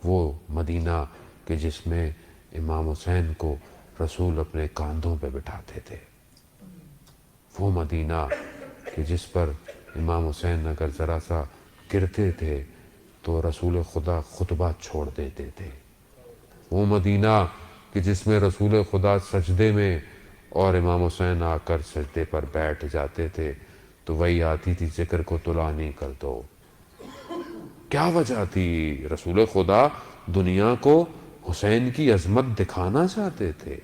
وہ مدینہ کہ جس میں امام حسین کو رسول اپنے کاندھوں پہ بٹھاتے تھے، وہ مدینہ کہ جس پر امام حسین اگر ذرا سا گرتے تھے تو رسول خدا خطبہ چھوڑ دیتے تھے، وہ مدینہ کہ جس میں رسول خدا سجدے میں اور امام حسین آ کر سجدے پر بیٹھ جاتے تھے تو وہی آتی تھی ذکر کو طلانی کر دو۔ کیا وجہ تھی؟ رسول خدا دنیا کو حسین کی عظمت دکھانا چاہتے تھے۔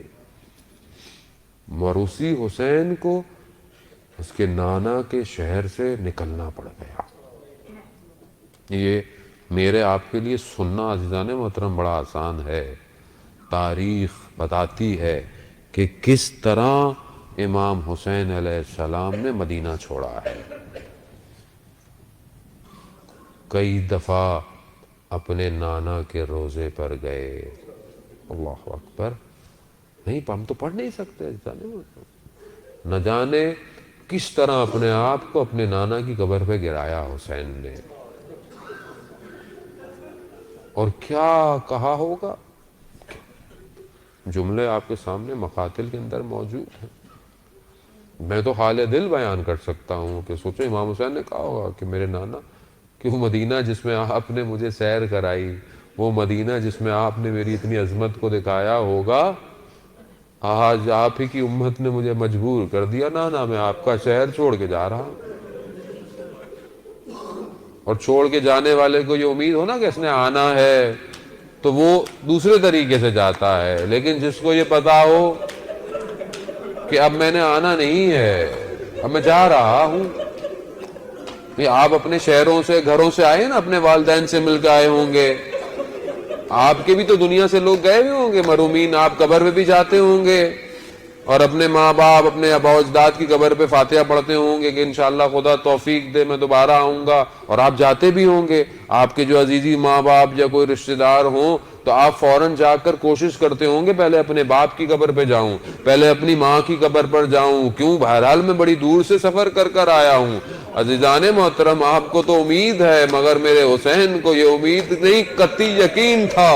موروثی حسین کو اس کے نانا کے شہر سے نکلنا پڑ گیا۔ یہ میرے آپ کے لیے سننا عزیزان محترم بڑا آسان ہے، تاریخ بتاتی ہے کہ کس طرح امام حسین علیہ السلام نے مدینہ چھوڑا ہے۔ کئی دفعہ اپنے نانا کے روزے پر گئے، اللہ اکبر، نہیں ہم تو پڑھ نہیں سکتے، نہ جانے کس طرح اپنے آپ کو اپنے نانا کی قبر پہ گرایا حسین نے، اور کیا کہا ہوگا، جملے آپ کے سامنے مقاتل کے اندر موجود ہیں۔ میں تو حال دل بیان کر سکتا ہوں کہ سوچو امام حسین نے کہا ہوگا کہ میرے نانا، کہ وہ مدینہ جس میں آپ نے مجھے سیر کرائی، وہ مدینہ جس میں آپ نے میری اتنی عظمت کو دکھایا ہوگا، آج آپ ہی کی امت نے مجھے مجبور کر دیا، نانا میں آپ کا شہر چھوڑ کے جا رہا ہوں۔ اور چھوڑ کے جانے والے کو یہ امید ہو نا کہ اس نے آنا ہے تو وہ دوسرے طریقے سے جاتا ہے، لیکن جس کو یہ پتا ہو کہ اب میں نے آنا نہیں ہے، اب میں جا رہا ہوں۔ یہ آپ اپنے شہروں سے گھروں سے آئے نا، اپنے والدین سے مل کے آئے ہوں گے، آپ کے بھی تو دنیا سے لوگ گئے ہوئے ہوں گے مرحومین، آپ قبر پہ بھی جاتے ہوں گے اور اپنے ماں باپ اپنے آبا و اجداد کی قبر پہ فاتحہ پڑھتے ہوں گے کہ انشاءاللہ خدا توفیق دے میں دوبارہ آؤں گا، اور آپ جاتے بھی ہوں گے۔ آپ کے جو عزیزی ماں باپ یا کوئی رشتہ دار ہوں تو آپ فوراً جا کر کوشش کرتے ہوں گے پہلے اپنے باپ کی قبر پہ جاؤں، پہلے اپنی ماں کی قبر پر جاؤں، کیوں؟ بہرحال میں بڑی دور سے سفر کر کر آیا ہوں۔ عزیزان محترم، آپ کو تو امید ہے، مگر میرے حسین کو یہ امید نہیں، قطعی یقین تھا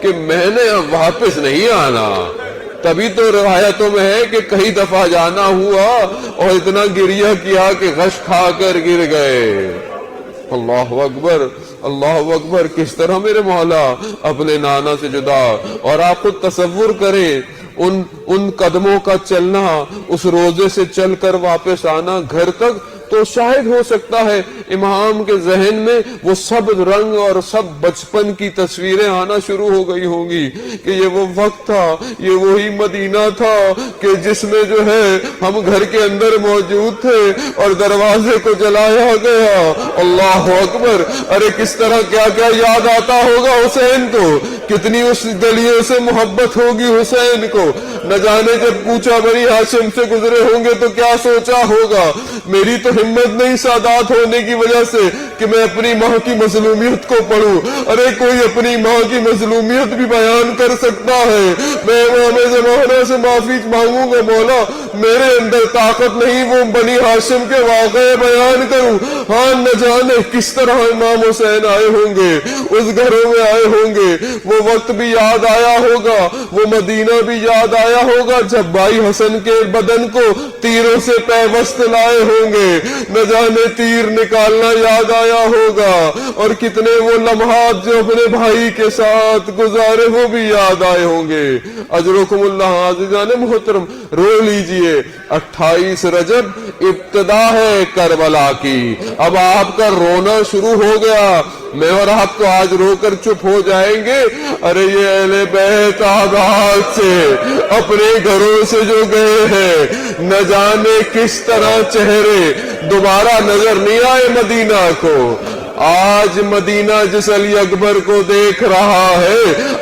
کہ میں نے اب واپس نہیں آنا۔ تبھی تو روایتوں میں ہے کہ کئی دفعہ جانا ہوا اور اتنا گریہ کیا کہ غش کھا کر گر گئے۔ اللہ اکبر، اللہ اکبر، کس طرح میرے مولا اپنے نانا سے جدا۔ اور آپ خود تصور کریں ان قدموں کا چلنا، اس روزے سے چل کر واپس آنا گھر تک، تو شاید ہو سکتا ہے امام کے ذہن میں وہ سب رنگ اور سب بچپن کی تصویریں آنا شروع ہو گئی ہوں گی کہ یہ وہ وقت تھا، یہ وہی مدینہ تھا کہ جس میں جو ہے ہم گھر کے اندر موجود تھے اور دروازے کو جلایا گیا۔ اللہ اکبر، ارے کس طرح کیا کیا یاد آتا ہوگا حسین کو، کتنی اس گلیوں سے محبت ہوگی حسین کو، نہ جانے جب کوچہ بنی ہاشم سے گزرے ہوں گے تو کیا سوچا ہوگا۔ میری تو ہمت نہیں سادات ہونے کی وجہ سے کہ میں اپنی ماں کی مظلومیت کو پڑھوں۔ ارے کوئی اپنی ماں کی مظلومیت بھی بیان کر سکتا ہے۔ میں امام زمانہ سے معافی مانگوں گا، مولا میرے اندر طاقت نہیں وہ بنی ہاشم کے واقعے بیان کروں۔ ہاں نہ جانے کس طرح امام حسین آئے ہوں گے، اس گھروں میں آئے ہوں گے، وہ وقت بھی یاد آیا ہوگا، وہ مدینہ بھی یاد آیا ہوگا جب بھائی حسن کے بدن کو تیروں سے پیوست لائے ہوں گے، نہ جانے تیر نکالنا یاد آیا ہوگا، اور کتنے وہ لمحات جو اپنے بھائی کے ساتھ گزارے وہ بھی یاد آئے ہوں گے۔ اجرکم اللہ عزیزان محترم، رو لیجئے، 28 رجب ابتدا ہے کربلا کی، اب آپ کا رونا شروع ہو گیا۔ میں اور آپ تو آج رو کر چپ ہو جائیں گے، ارے یہ اہل بیت آباد سے اپنے گھروں سے جو گئے ہیں، نہ جانے کس طرح چہرے دوبارہ نظر نہیں آئے مدینہ کو۔ آج مدینہ جس علی اکبر کو دیکھ رہا ہے،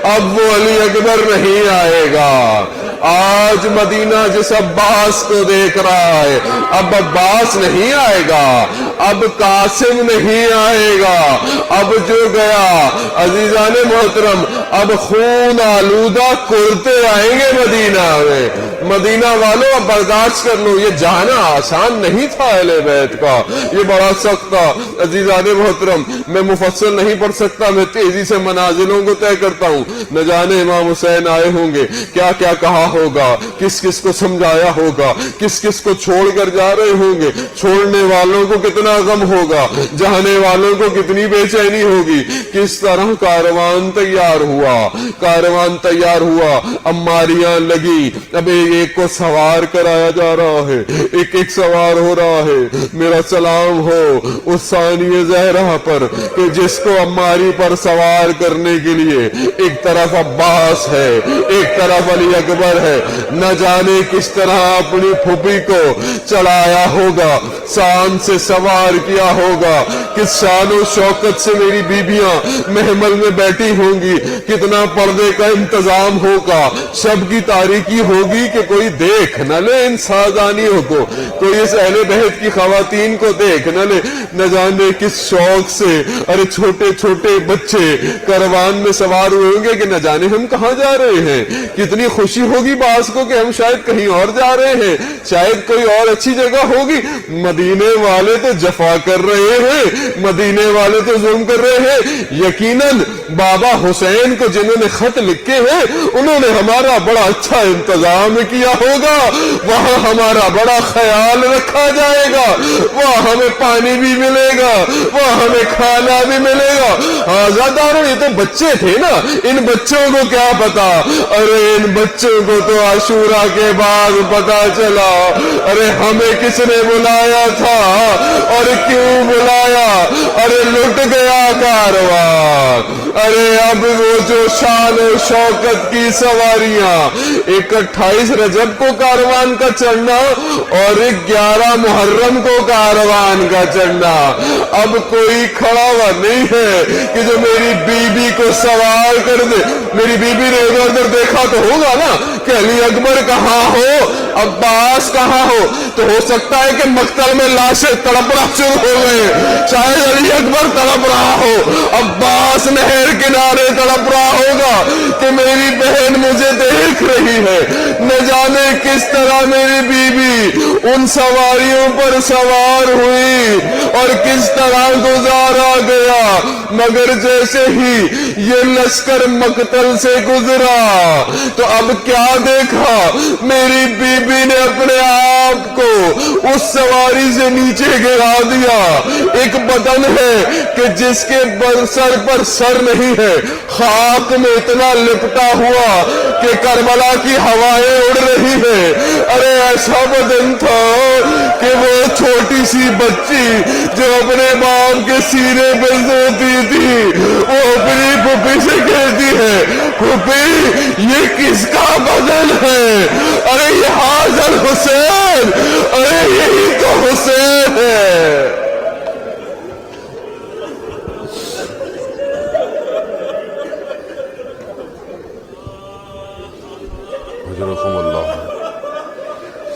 اب وہ علی اکبر نہیں آئے گا۔ آج مدینہ جس عباس کو دیکھ رہا ہے، اب عباس نہیں آئے گا۔ اب قاسم نہیں آئے گا، اب جو گیا عزیزان محترم اب خون آلودہ کرتے آئیں گے مدینہ میں۔ مدینہ والوں اب برداشت کر لو، یہ جانا آسان نہیں تھا اہل بیت کا، یہ بڑا سخت تھا۔ عزیزان محترم میں مفصل نہیں پڑھ سکتا، میں تیزی سے منازلوں کو طے کرتا ہوں۔ نہ جانے امام حسین آئے ہوں گے کیا کیا کہا ہوگا، کس کس کو سمجھایا ہوگا، کس کس کو چھوڑ کر جا رہے ہوں گے، چھوڑنے والوں کو کتنا غم ہوگا، جانے والوں کو کتنی بے چینی ہوگی۔ کس طرح کاروان تیار ہوا، کاروان تیار ہوا، عماریاں لگی، اب ایک کو سوار کرایا جا رہا ہے، ایک ایک سوار ہو رہا ہے۔ میرا سلام ہو اس ثانی زہرا پر کہ جس کو عماری پر سوار کرنے کے لیے ایک طرف عباس ہے، ایک طرف علی اکبر ہے۔ نہ جانے کس طرح اپنی پھوپھی کو چڑھایا ہوگا، شان سے سوار کیا ہوگا، کس شان و شوکت سے میری بیبیاں محمل میں بیٹھی ہوں گی، کتنا پردے کا انتظام ہوگا، شب کی تاریکی ہوگی کہ کوئی دیکھ نہ لے ان سازانیوں کو، کوئی اس اہل بیت کی خواتین کو دیکھ نہ لے۔ نہ جانے کس شوق سے ارے چھوٹے چھوٹے بچے کاروان میں سوار ہوئے ہوں گے کہ نہ جانے ہم کہاں جا رہے ہیں۔ کتنی خوشی ہوگی بعض کو کہ ہم شاید کہیں اور جا رہے ہیں، شاید کوئی اور اچھی جگہ ہوگی۔ مدینے والے تو جفا کر رہے ہیں، مدینے والے تو ظلم کر رہے ہیں۔ یقیناً بابا حسین کو جنہوں نے خط لکھے ہیں انہوں نے ہمارا بڑا اچھا انتظام کیا ہوگا، وہاں ہمارا بڑا خیال رکھا جائے گا، وہاں ہمیں پانی بھی ملے گا، وہاں ہمیں کھانا بھی ملے گا۔ آزاداروں یہ تو بچے تھے نا، ان بچوں کو کیا پتا، ارے ان بچوں کو تو عاشورہ کے بعد پتا چلا، ارے ہمیں کس نے بلایا تھا اور کیوں بلایا، ارے لٹ گیا کاروان۔ ارے اب وہ جو شان و شوکت کی سواریاں، ایک 28 رجب کو کاروان کا چڑھنا اور 11 محرم کو کاروان کا چڑھنا، اب کوئی کھڑا ہوا نہیں ہے کہ جو میری بیوی کو سوار کر دے۔ میری بیوی نے ادھر ادھر دیکھا تو ہوگا نا کہ علی اکبر کہاں ہو، عباس کہاں ہو، تو ہو سکتا ہے کہ مقتل میں لاشیں تڑپنا شروع ہو گئے، شاید علی اکبر تڑپ رہا ہو، عباس نہر کنارے تڑپ رہا ہوگا کہ میری بہن مجھے دیکھ رہی ہے۔ نہ جانے کس طرح میری بیوی ان سواریوں پر سوار ہوئی اور کس طرح گزارا گیا، مگر جیسے ہی یہ لشکر مقتل سے گزرا تو اب کیا دیکھا، میری بیوی نے اپنے آپ کو اس سواری سے نیچے گرا دیا۔ ایک بدن ہے کہ جس کے سر پر سر نہیں ہے، خاک میں اتنا لپٹا ہوا کہ کربلا کی ہوائیں اڑ رہی ہے۔ ارے ایسا بدن تھا کہ وہ چھوٹی سی بچی جو اپنے باپ کے سینے پہ سوتی تھی وہ اپنی پھوپھی سے کہتی ہے، پھوپھی یہ کس کا بدن ہے، ارے یہ حاضر حسین، ارے یہی تو حسین ہے۔ حضرت اللہ